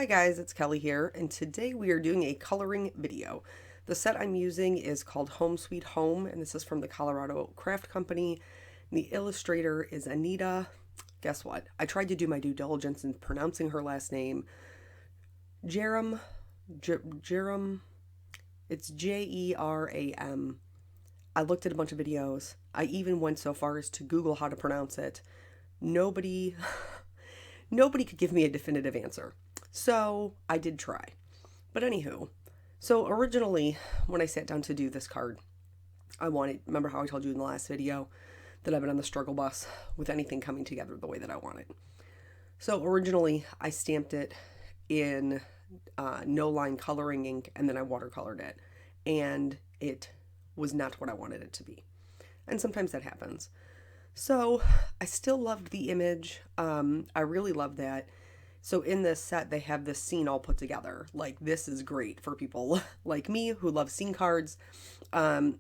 Hi guys, it's Kelly here, and today we are doing a coloring video. The set I'm using is called Home Sweet Home, and this is from the Colorado Craft Company. The illustrator is Anita. Guess what? I tried to do my due diligence in pronouncing her last name. Jeram. Jeram. It's Jeram. I looked at a bunch of videos. I even went so far as to Google how to pronounce it. Nobody could give me a definitive answer. So I did try. But anywho, so originally when I sat down to do this card, remember how I told you in the last video that I've been on the struggle bus with anything coming together the way that I want it. So originally I stamped it in no line coloring ink, and then I watercolored it, and it was not what I wanted it to be. And sometimes that happens. So I still loved the image. I really love that. So in this set, they have this scene all put together. Like, this is great for people like me who love scene cards. But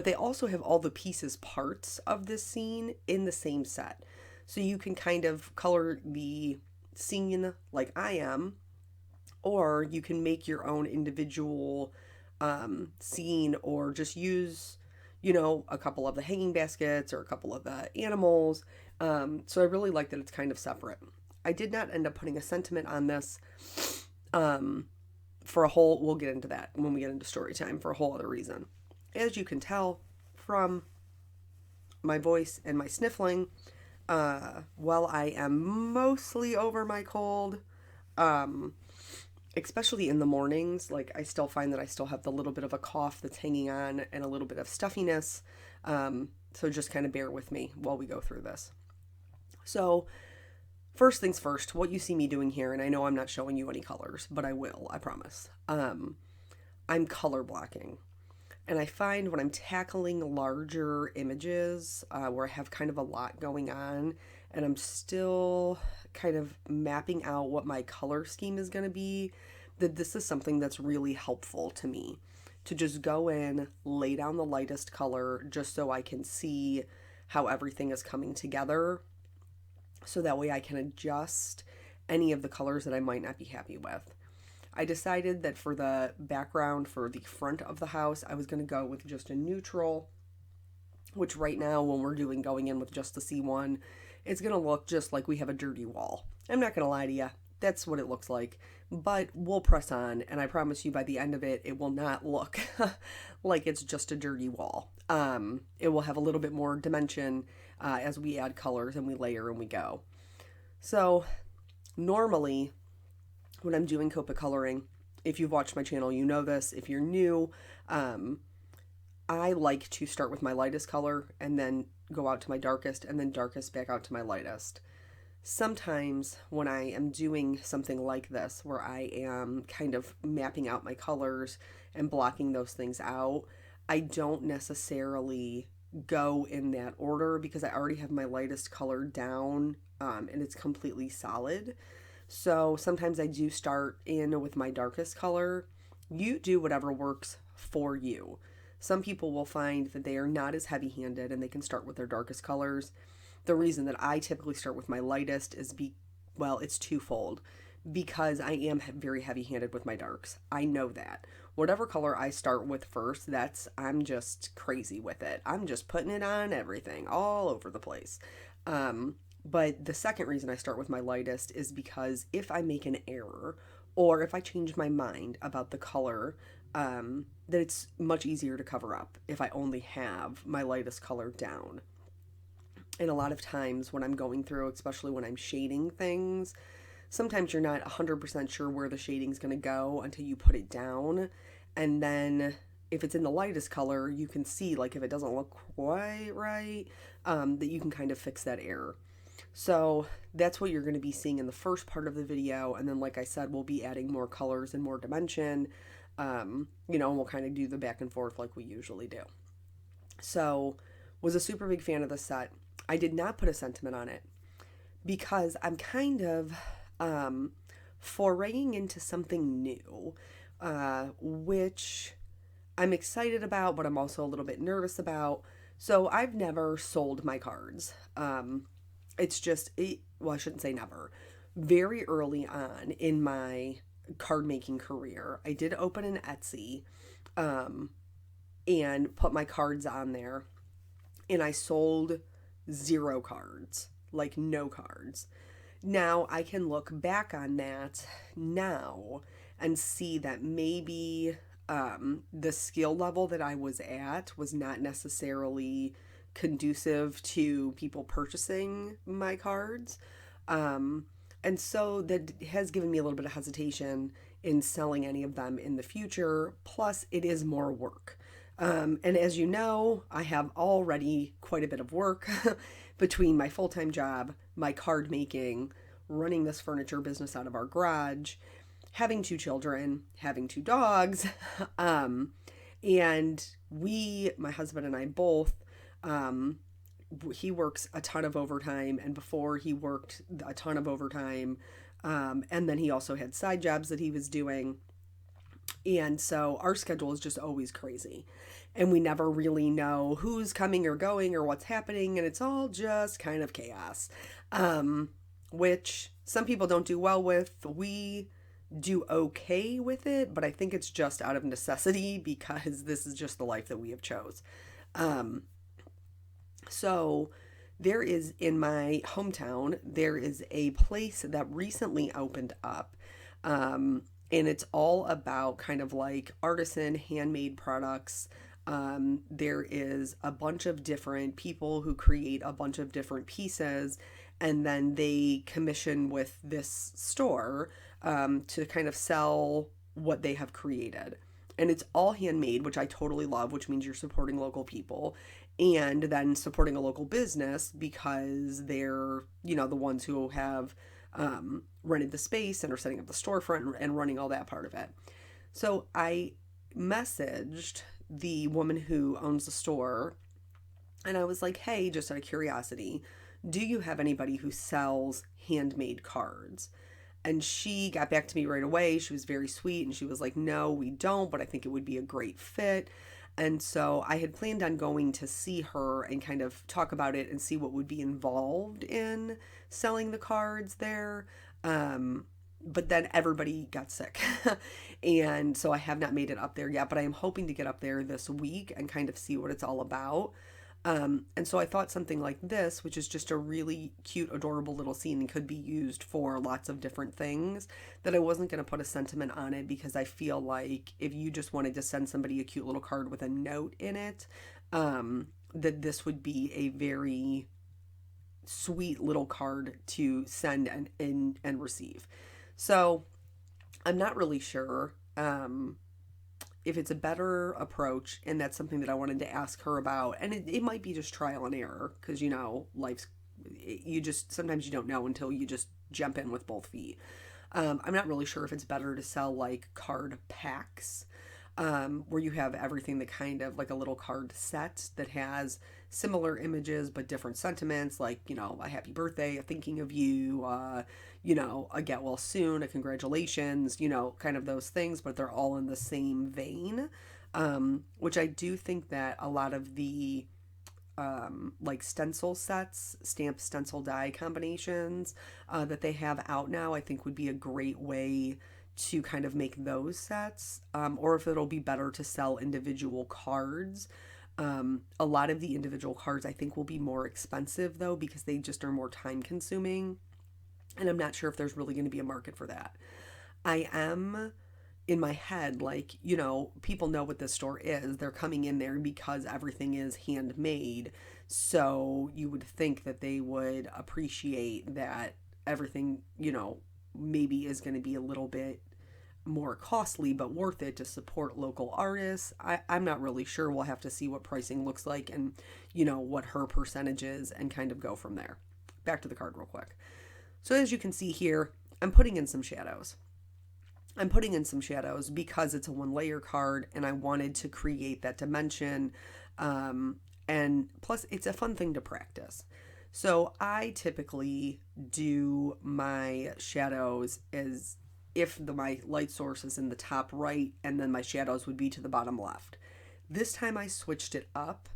they also have all the pieces, parts of this scene in the same set. So you can kind of color the scene like I am, or you can make your own individual scene, or just use, a couple of the hanging baskets or a couple of the animals. So I really like that it's kind of separate. I did not end up putting a sentiment on this for a whole, we'll get into that when we get into story time, for a whole other reason. As you can tell from my voice and my sniffling, while I am mostly over my cold, especially in the mornings, like I still find that I still have the little bit of a cough that's hanging on and a little bit of stuffiness. So just kind of bear with me while we go through this. So first things first, what you see me doing here, and I know I'm not showing you any colors, but I will, I promise. I'm color blocking. And I find when I'm tackling larger images where I have kind of a lot going on, and I'm still kind of mapping out what my color scheme is going to be, that this is something that's really helpful to me. To just go in, lay down the lightest color, just so I can see how everything is coming together. So that way I can adjust any of the colors that I might not be happy with. I decided that for the background for the front of the house, I was going to go with just a neutral, which right now when we're going in with just the C1, it's going to look just like we have a dirty wall. I'm not going to lie to you. That's what it looks like. But we'll press on, and I promise you by the end of it, it will not look like it's just a dirty wall. It will have a little bit more dimension as we add colors and we layer and we go. So normally when I'm doing Copic coloring, if you've watched my channel, you know this. If you're new, I like to start with my lightest color and then go out to my darkest, and then darkest back out to my lightest. Sometimes when I am doing something like this, where I am kind of mapping out my colors and blocking those things out, I don't necessarily go in that order because I already have my lightest color down and it's completely solid. So sometimes I do start in with my darkest color. You do whatever works for you. Some people will find that they are not as heavy-handed and they can start with their darkest colors. The reason that I typically start with my lightest is it's twofold. Because I am very heavy-handed with my darks. I know that. Whatever color I start with first, I'm just crazy with it. I'm just putting it on everything, all over the place. But the second reason I start with my lightest is because if I make an error, or if I change my mind about the color, that it's much easier to cover up if I only have my lightest color down. And a lot of times when I'm going through, especially when I'm shading things, sometimes you're not 100% sure where the shading's going to go until you put it down. And then if it's in the lightest color, you can see, like, if it doesn't look quite right, that you can kind of fix that error. So that's what you're going to be seeing in the first part of the video. And then, like I said, we'll be adding more colors and more dimension, and we'll kind of do the back and forth like we usually do. So was a super big fan of this set. I did not put a sentiment on it because I'm kind of foraying into something new, which I'm excited about, but I'm also a little bit nervous about. So I've never sold my cards. It's just, well, I shouldn't say never. very early on in my card making career, I did open an Etsy and put my cards on there, and I sold 0 cards, like no cards. Now I can look back on that now and see that maybe the skill level that I was at was not necessarily conducive to people purchasing my cards. And so that has given me a little bit of hesitation in selling any of them in the future. Plus, it is more work. And as you know, I have already quite a bit of work between my full-time job, my card making, running this furniture business out of our garage, having 2 children, having 2 dogs. And my husband and I both, he works a ton of overtime, and before he worked a ton of overtime. And then he also had side jobs that he was doing. And so our schedule is just always crazy. And we never really know who's coming or going or what's happening. And it's all just kind of chaos, which some people don't do well with. We do okay with it, but I think it's just out of necessity because this is just the life that we have chose. So there is, in my hometown, there is a place that recently opened up. And it's all about kind of like artisan handmade products. There is a bunch of different people who create a bunch of different pieces, and then they commission with this store to kind of sell what they have created. And it's all handmade, which I totally love, which means you're supporting local people and then supporting a local business because they're, the ones who have rented the space and are setting up the storefront and running all that part of it. So I messaged the woman who owns the store, and I was like, hey, just out of curiosity, do you have anybody who sells handmade cards? And she got back to me right away. She was very sweet, and she was like, no, we don't, but I think it would be a great fit. And so I had planned on going to see her and kind of talk about it and see what would be involved in selling the cards there. But then everybody got sick. And so I have not made it up there yet, but I am hoping to get up there this week and kind of see what it's all about. And so I thought something like this, which is just a really cute, adorable little scene and could be used for lots of different things, that I wasn't going to put a sentiment on it because I feel like if you just wanted to send somebody a cute little card with a note in it, that this would be a very sweet little card to send and receive. So I'm not really sure if it's a better approach, and that's something that I wanted to ask her about. And it might be just trial and error because, sometimes you don't know until you just jump in with both feet. I'm not really sure if it's better to sell like card packs, where you have everything that kind of like a little card set that has similar images but different sentiments, like, a happy birthday, a thinking of you, a get well soon, a congratulations, kind of those things, but they're all in the same vein, which I do think that a lot of the like stencil sets, stamp stencil die combinations that they have out now, I think would be a great way to kind of make those sets, or if it'll be better to sell individual cards. A lot of the individual cards I think will be more expensive though, because they just are more time consuming, and I'm not sure if there's really going to be a market for that. I am in my head like, people know what this store is. They're coming in there because everything is handmade. So you would think that they would appreciate that everything, maybe is going to be a little bit more costly, but worth it to support local artists. I'm not really sure. We'll have to see what pricing looks like and, what her percentage is and kind of go from there. Back to the card real quick. So as you can see here, I'm putting in some shadows. Because it's a 1-layer card and I wanted to create that dimension. And plus it's a fun thing to practice. So I typically do my shadows as if my light source is in the top right, and then my shadows would be to the bottom left. This time I switched it up.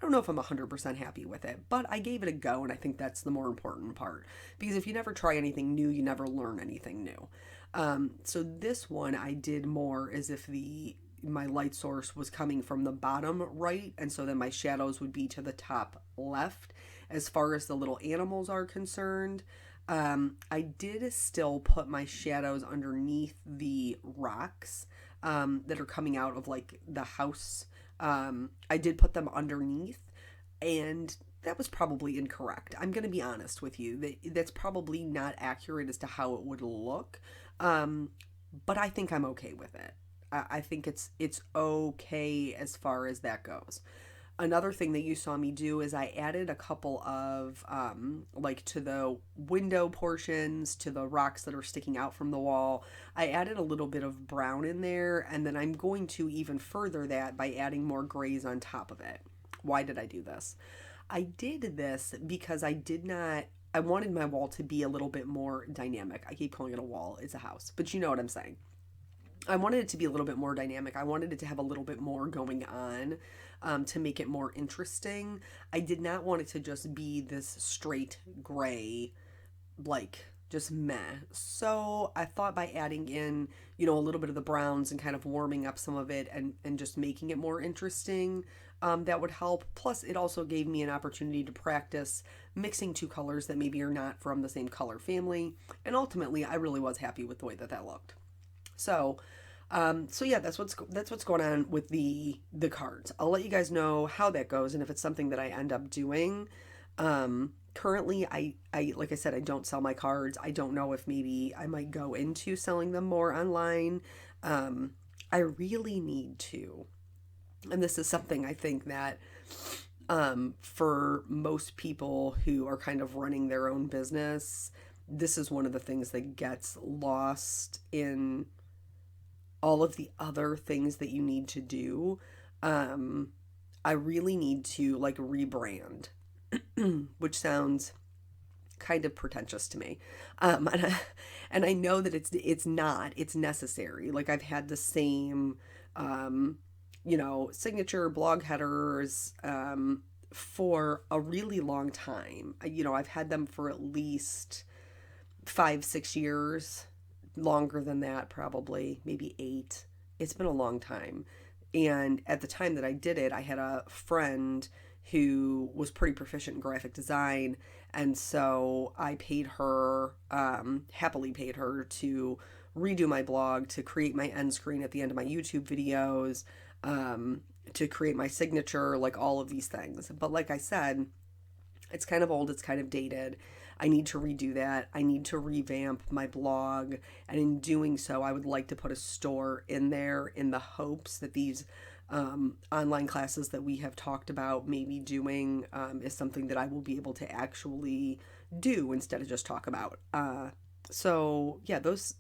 I don't know if I'm 100% happy with it, but I gave it a go, and I think that's the more important part. Because if you never try anything new, you never learn anything new. So this one I did more as if my light source was coming from the bottom right, and so then my shadows would be to the top left as far as the little animals are concerned. I did still put my shadows underneath the rocks that are coming out of like the house. I did put them underneath, and that was probably incorrect. I'm going to be honest with you. That's probably not accurate as to how it would look. But I think I'm okay with it. I think it's okay as far as that goes. Another thing that you saw me do is I added a couple of, like to the window portions, to the rocks that are sticking out from the wall. I added a little bit of brown in there, and then I'm going to even further that by adding more grays on top of it. Why did I do this? I did this because I wanted my wall to be a little bit more dynamic. I keep calling it a wall, it's a house, but you know what I'm saying. I wanted it to be a little bit more dynamic. I wanted it to have a little bit more going on, to make it more interesting. I did not want it to just be this straight gray, like just meh. So I thought by adding in, a little bit of the browns and kind of warming up some of it and just making it more interesting, that would help. Plus, it also gave me an opportunity to practice mixing two colors that maybe are not from the same color family. And ultimately, I really was happy with the way that looked. So yeah, that's what's going on with the cards. I'll let you guys know how that goes and if it's something that I end up doing. Currently, I like I said, I don't sell my cards. I don't know if maybe I might go into selling them more online. I really need to, and this is something I think that for most people who are kind of running their own business, this is one of the things that gets lost in all of the other things that you need to do. I really need to like rebrand, which sounds kind of pretentious to me. And I know that it's necessary. Like I've had the same, signature blog headers, for a really long time. I've had them for at least 5-6 years. Longer than that, probably, maybe 8. It's been a long time. And at the time that I did it, I had a friend who was pretty proficient in graphic design. And so I paid her, happily paid her to redo my blog, to create my end screen at the end of my YouTube videos, to create my signature, like all of these things. But like I said, it's kind of old, it's kind of dated. I need to redo that. I need to revamp my blog. And in doing so, I would like to put a store in there in the hopes that these online classes that we have talked about maybe doing is something that I will be able to actually do instead of just talk about. So yeah, those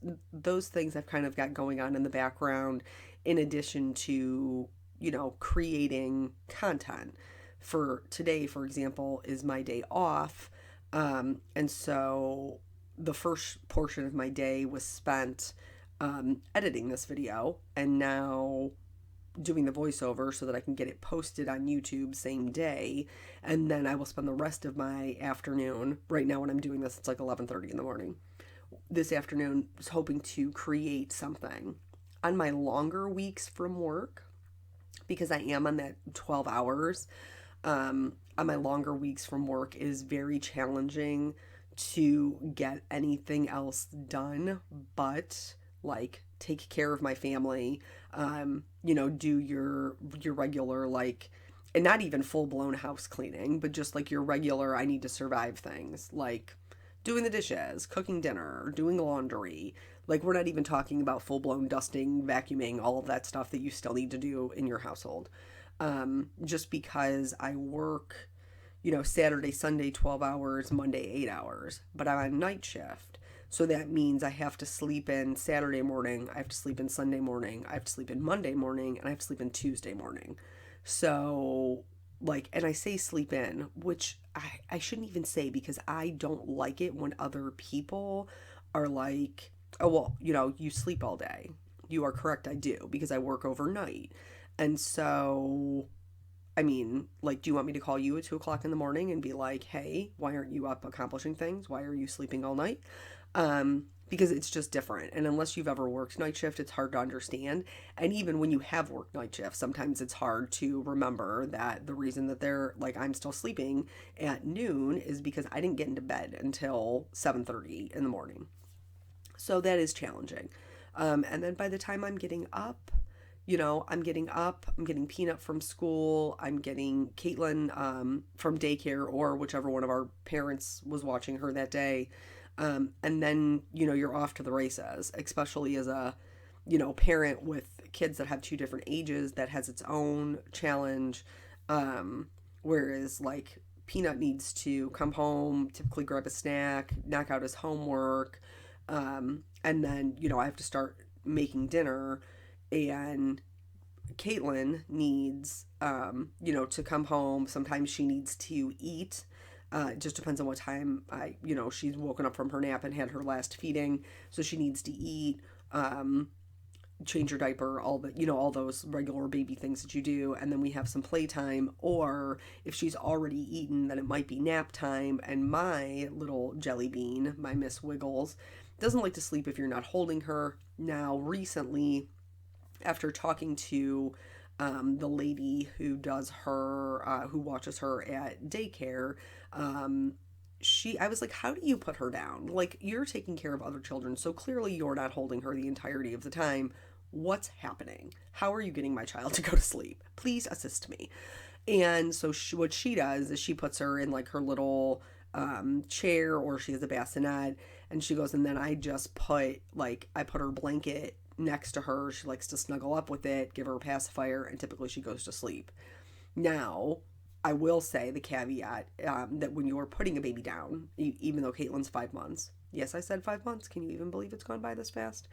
things I've kind of got going on in the background in addition to, creating content. For today, for example, is my day off. And so the first portion of my day was spent editing this video and now doing the voiceover so that I can get it posted on YouTube same day. And then I will spend the rest of my afternoon, right now when I'm doing this, it's like 11:30 in the morning. This afternoon, I was hoping to create something. On my longer weeks from work, because I am on that 12 hours, on my longer weeks from work, it is very challenging to get anything else done but like take care of my family, do your regular, like, and not even full-blown house cleaning, but just like your regular I need to survive things, like doing the dishes, cooking dinner, doing laundry. Like, we're not even talking about full-blown dusting, vacuuming, all of that stuff that you still need to do in your household. Just because I work, Saturday, Sunday, 12 hours, Monday, 8 hours, but I'm on night shift. So that means I have to sleep in Saturday morning, I have to sleep in Sunday morning, I have to sleep in Monday morning, and I have to sleep in Tuesday morning. So, like, and I say sleep in, which I shouldn't even say, because I don't like it when other people are like, oh, well, you sleep all day. You are correct, I do, because I work overnight. And so I mean, like, do you want me to call you at 2 o'clock in the morning and be like, hey, why aren't you up accomplishing things? Why are you sleeping all night? Because it's just different. And unless you've ever worked night shift, it's hard to understand. And even when you have worked night shift, sometimes it's hard to remember that the reason that they're like, I'm still sleeping at noon is because I didn't get into bed until 7:30 in the morning. So that is challenging. And then by the time I'm getting up, I'm getting up, I'm getting Peanut from school, I'm getting Caitlin from daycare or whichever one of our parents was watching her that day. And then, you're off to the races, especially as a, parent with kids that have two different ages that has its own challenge. Whereas like Peanut needs to come home, typically grab a snack, knock out his homework. And then, I have to start making dinner, and Caitlin needs, to come home. Sometimes she needs to eat. It just depends on what time she's woken up from her nap and had her last feeding. So she needs to eat, change her diaper, all those regular baby things that you do. And then we have some playtime, or if she's already eaten, then it might be nap time. And my little jelly bean, my Miss Wiggles, doesn't like to sleep if you're not holding her. Now, recently, after talking to the lady who does her, who watches her at daycare, I was like, how do you put her down? Like, you're taking care of other children, so clearly you're not holding her the entirety of the time. What's happening? How are you getting my child to go to sleep? Please assist me. And so what she does is she puts her in like her little chair, or she has a bassinet, and she goes, and then I put her blanket next to her. She likes to snuggle up with it, give her a pacifier, and typically she goes to sleep. Now, I will say the caveat that when you're putting a baby down, even though Caitlin's 5 months, yes, I said 5 months, can you even believe it's gone by this fast?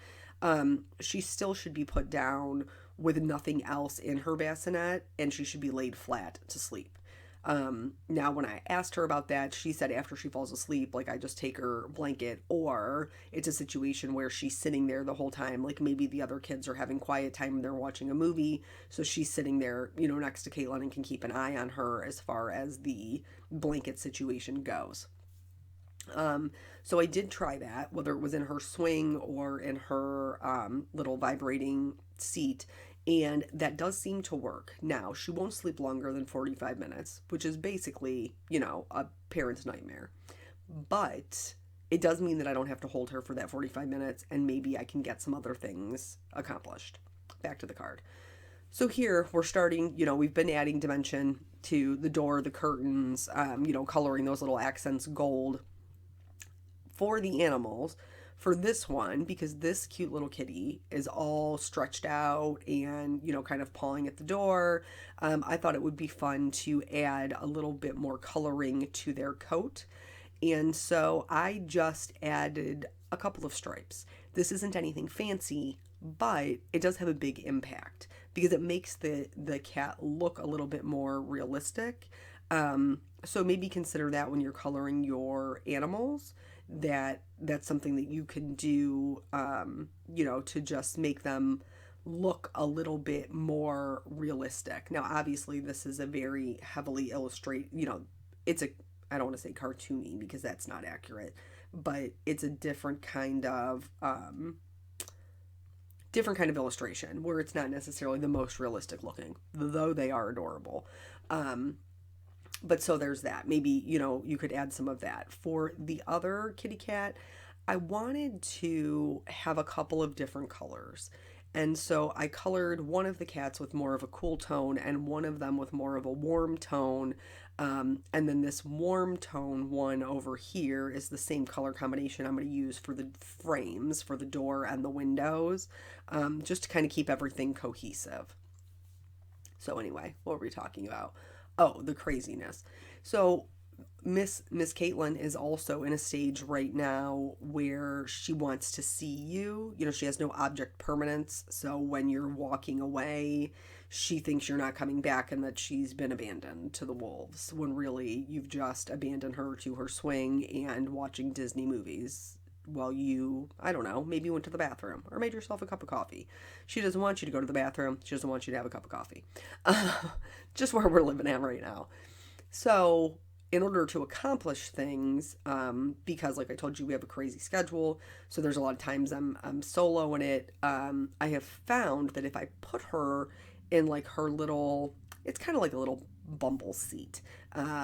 She still should be put down with nothing else in her bassinet, and she should be laid flat to sleep. Now, when I asked her about that, she said after she falls asleep, like I just take her blanket, or it's a situation where she's sitting there the whole time. Like maybe the other kids are having quiet time and they're watching a movie. So she's sitting there, next to Caitlin and can keep an eye on her as far as the blanket situation goes. So I did try that, whether it was in her swing or in her little vibrating seat, and that does seem to work. Now, she won't sleep longer than 45 minutes, which is basically, a parent's nightmare. But it does mean that I don't have to hold her for that 45 minutes, and maybe I can get some other things accomplished. Back to the card. So here we're starting, we've been adding dimension to the door, the curtains, coloring those little accents gold for the animals. For this one, because this cute little kitty is all stretched out and, kind of pawing at the door, I thought it would be fun to add a little bit more coloring to their coat. And so I just added a couple of stripes. This isn't anything fancy, but it does have a big impact because it makes the cat look a little bit more realistic. So maybe consider that when you're coloring your animals, that's something that you can do, to just make them look a little bit more realistic. Now, obviously, this is a very heavily illustrated, I don't want to say cartoony because that's not accurate, but it's a different kind of illustration where it's not necessarily the most realistic looking, though they are adorable. But so there's that. Maybe, you could add some of that. For the other kitty cat, I wanted to have a couple of different colors. And so I colored one of the cats with more of a cool tone and one of them with more of a warm tone. And then this warm tone one over here is the same color combination I'm going to use for the frames, for the door and the windows, just to kind of keep everything cohesive. So anyway, what were we talking about? Oh, the craziness. So Miss Caitlin is also in a stage right now where she wants to see you. She has no object permanence. So when you're walking away, she thinks you're not coming back and that she's been abandoned to the wolves, when really you've just abandoned her to her swing and watching Disney movies while you, I don't know, maybe went to the bathroom or made yourself a cup of coffee. She doesn't want you to go to the bathroom. She doesn't want you to have a cup of coffee. Just where we're living at right now. So, in order to accomplish things, because like I told you, we have a crazy schedule, so there's a lot of times I'm solo in it. I have found that if I put her in like her little, it's kind of like a little bumble seat,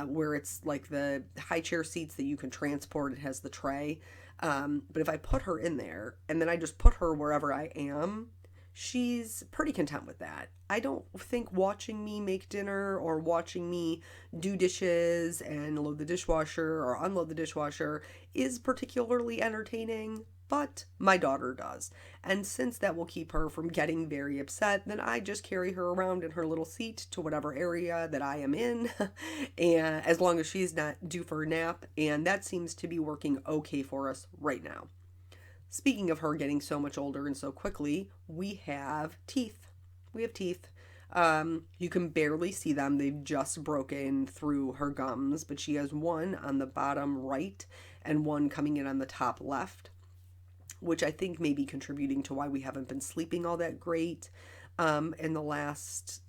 where it's like the high chair seats that you can transport. It has the tray. But if I put her in there and then I just put her wherever I am, she's pretty content with that. I don't think watching me make dinner or watching me do dishes and load the dishwasher or unload the dishwasher is particularly entertaining, but my daughter does. And since that will keep her from getting very upset, then I just carry her around in her little seat to whatever area that I am in, and as long as she's not due for a nap, and that seems to be working okay for us right now. Speaking of her getting so much older and so quickly, we have teeth. We have teeth. You can barely see them. They've just broken through her gums, but she has one on the bottom right and one coming in on the top left, which I think may be contributing to why we haven't been sleeping all that great in the last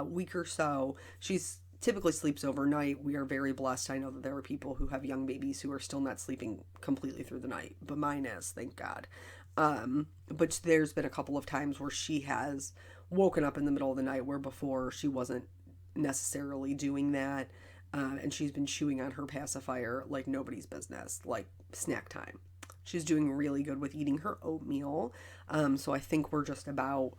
week or so. She's typically sleeps overnight. We are very blessed. I know that there are people who have young babies who are still not sleeping completely through the night, but mine is, thank God. But there's been a couple of times where she has woken up in the middle of the night where before she wasn't necessarily doing that. And she's been chewing on her pacifier like nobody's business, like snack time. She's doing really good with eating her oatmeal. So I think we're just about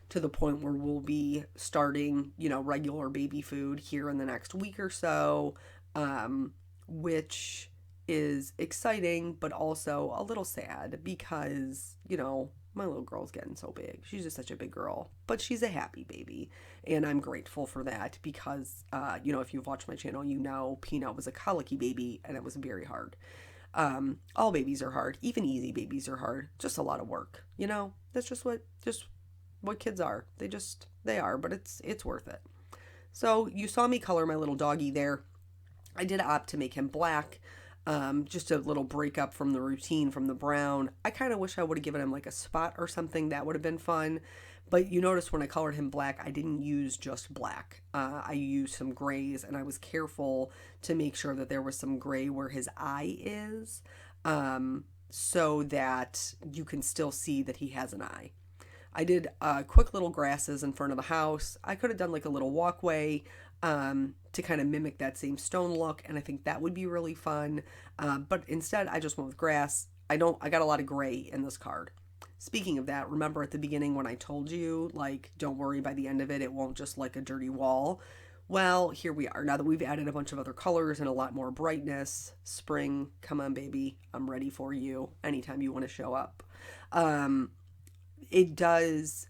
to the point where we'll be starting, regular baby food here in the next week or so, which is exciting, but also a little sad because, my little girl's getting so big. She's just such a big girl, but she's a happy baby. And I'm grateful for that because, if you've watched my channel, Peanut was a colicky baby and it was very hard. All babies are hard. Even easy babies are hard. Just a lot of work. That's just what kids are. They are, but it's worth it. So you saw me color my little doggy there. I did opt to make him black. Just a little break up from the routine from the brown. I kind of wish I would have given him like a spot or something. That would have been fun. But you notice when I colored him black, I didn't use just black. I used some grays, and I was careful to make sure that there was some gray where his eye is, so that you can still see that he has an eye. I did quick little grasses in front of the house. I could have done like a little walkway to kind of mimic that same stone look, and I think that would be really fun. But instead, I just went with grass. I got a lot of gray in this card. Speaking of that, remember at the beginning when I told you, like, don't worry, by the end of it, it won't just like a dirty wall. Well, here we are. Now that we've added a bunch of other colors and a lot more brightness, spring, come on, baby. I'm ready for you anytime you want to show up. It does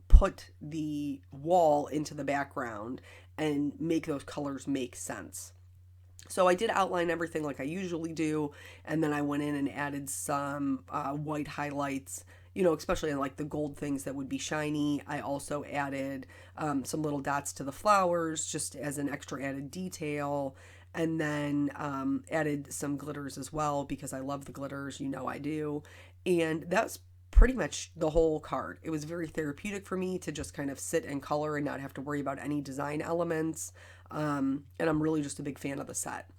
put the wall into the background and make those colors make sense. So I did outline everything like I usually do, and then I went in and added some white highlights, especially in like the gold things that would be shiny. I also added some little dots to the flowers just as an extra added detail, and then added some glitters as well because I love the glitters, I do. And that's pretty much the whole card. It was very therapeutic for me to just kind of sit and color and not have to worry about any design elements. And I'm really just a big fan of the set.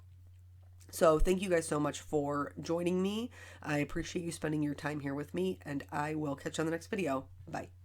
So thank you guys so much for joining me. I appreciate you spending your time here with me, and I will catch you on the next video. Bye.